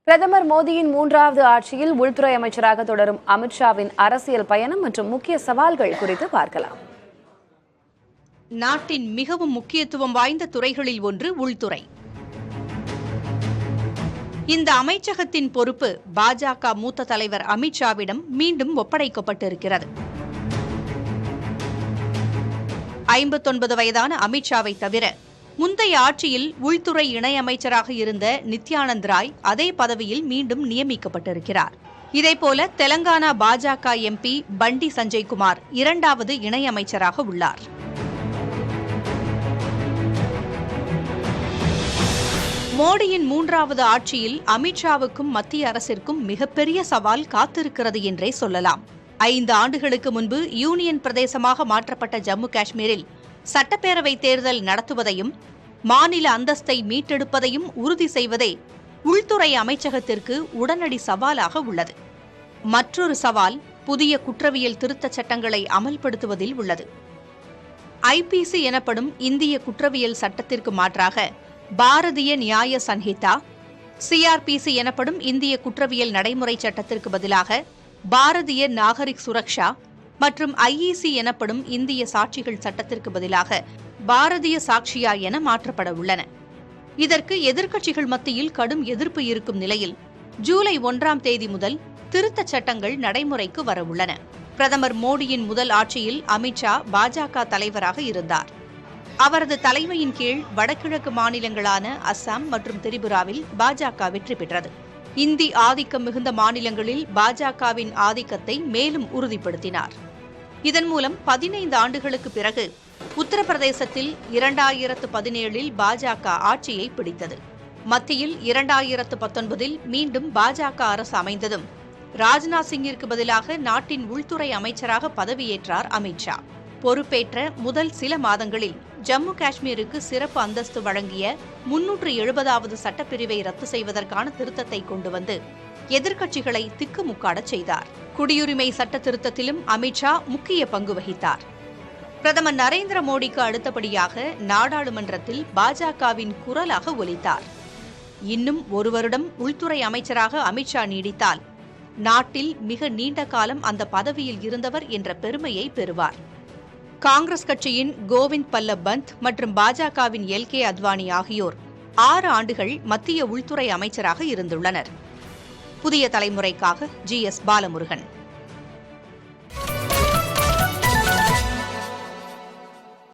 பிரதமர் மோடியின் மூன்றாவது ஆட்சியில் உள்துறை அமைச்சராக தொடரும் அமித்ஷாவின் அரசியல் பயணம் மற்றும் முக்கிய சவால்கள் குறித்து பார்க்கலாம். நாட்டின் மிகவும் முக்கியத்துவம் வாய்ந்த துறைகளில் ஒன்று உள்துறை. இந்த அமைச்சகத்தின் பொறுப்பு பாஜக மூத்த தலைவர் அமித்ஷாவிடம் மீண்டும் ஒப்படைக்கப்பட்டிருக்கிறது. 59 வயதான அமித்ஷாவை தவிர முந்தைய ஆட்சியில் உள்துறை இணையமைச்சராக இருந்த நித்யானந்த் ராய் அதே பதவியில் மீண்டும் நியமிக்கப்பட்டிருக்கிறார். இதேபோல தெலங்கானா பாஜக எம்பி பண்டி சஞ்சய்குமார் இரண்டாவது இணையமைச்சராக உள்ளார். மோடியின் மூன்றாவது ஆட்சியில் அமித்ஷாவுக்கும் மத்திய அரசிற்கும் மிகப்பெரிய சவால் காத்திருக்கிறது என்றே சொல்லலாம். 5 ஆண்டுகளுக்கு முன்பு யூனியன் பிரதேசமாக மாற்றப்பட்ட ஜம்மு காஷ்மீரில் சட்டப்பேரவை தேர்தல் நடத்துவதையும் மாநில அந்தஸ்தை மீட்டெடுப்பதையும் உறுதி செய்வதே உள்துறை அமைச்சகத்திற்கு உடனடி சவாலாக உள்ளது. மற்றொரு சவால் புதிய குற்றவியல் திருத்தச் சட்டங்களை அமல்படுத்துவதில் உள்ளது. ஐபிசி எனப்படும் இந்திய குற்றவியல் சட்டத்திற்கு மாற்றாக பாரதிய நியாய சன்ஹிதா, சிஆர்பிசி எனப்படும் இந்திய குற்றவியல் நடைமுறை சட்டத்திற்கு பதிலாக பாரதிய நாகரிக் சுரக்ஷா மற்றும் ஐஇசி எனப்படும் இந்திய சாட்சிகள் சட்டத்திற்கு பதிலாக பாரதிய சாட்சியா என மாற்றப்பட உள்ளன. இதற்கு எதிர்க்கட்சிகள் மத்தியில் கடும் எதிர்ப்பு இருக்கும் நிலையில் ஜூலை 1ஆம் தேதி முதல் திருத்தச் சட்டங்கள் நடைமுறைக்கு வரவுள்ளன. பிரதமர் மோடியின் முதல் ஆட்சியில் அமித்ஷா பாஜக தலைவராக இருந்தார். அவரது தலைமையின் கீழ் வடகிழக்கு மாநிலங்களான அஸ்ஸாம் மற்றும் திரிபுராவில் பாஜக வெற்றி பெற்றது. இந்தி ஆதிக்கம் மிகுந்த மாநிலங்களில் பாஜகவின் ஆதிக்கத்தை மேலும் உறுதிப்படுத்தினார். இதன் மூலம் 15 ஆண்டுகளுக்கு பிறகு உத்தரப்பிரதேசத்தில் 2017இல் பாஜக ஆட்சியை பிடித்தது. மத்தியில் 2019இல் மீண்டும் பாஜக அரசு அமைந்ததும் ராஜ்நாத் சிங்கிற்கு பதிலாக நாட்டின் உள்துறை அமைச்சராக பதவியேற்றார் அமித்ஷா. பொறுப்பேற்ற முதல் சில மாதங்களில் ஜம்மு காஷ்மீருக்கு சிறப்பு அந்தஸ்து வழங்கிய 370வது சட்டப்பிரிவை ரத்து செய்வதற்கான திருத்தத்தை கொண்டு வந்து எதிர்க்கட்சிகளை திக்குமுக்காடச் செய்தார். குடியுரிமை சட்ட திருத்தத்திலும் அமித்ஷா முக்கிய பங்கு வகித்தார். பிரதமர் நரேந்திர மோடிக்கு அடுத்தபடியாக நாடாளுமன்றத்தில் பாஜகவின் குரலாக ஒலித்தார். இன்னும் ஒரு வருடம் உள்துறை அமைச்சராக அமித்ஷா நீடித்தால் நாட்டில் மிக நீண்ட காலம் அந்த பதவியில் இருந்தவர் என்ற பெருமையை பெறுவார். காங்கிரஸ் கட்சியின் கோவிந்த் பல்லப் பந்த் மற்றும் பாஜகவின் எல்கே அத்வானி ஆகியோர் 6 ஆண்டுகள் மத்திய உள்துறை அமைச்சராக இருந்துள்ளனர். புதிய தலைமுறைக்காக GS பாலமுருகன்.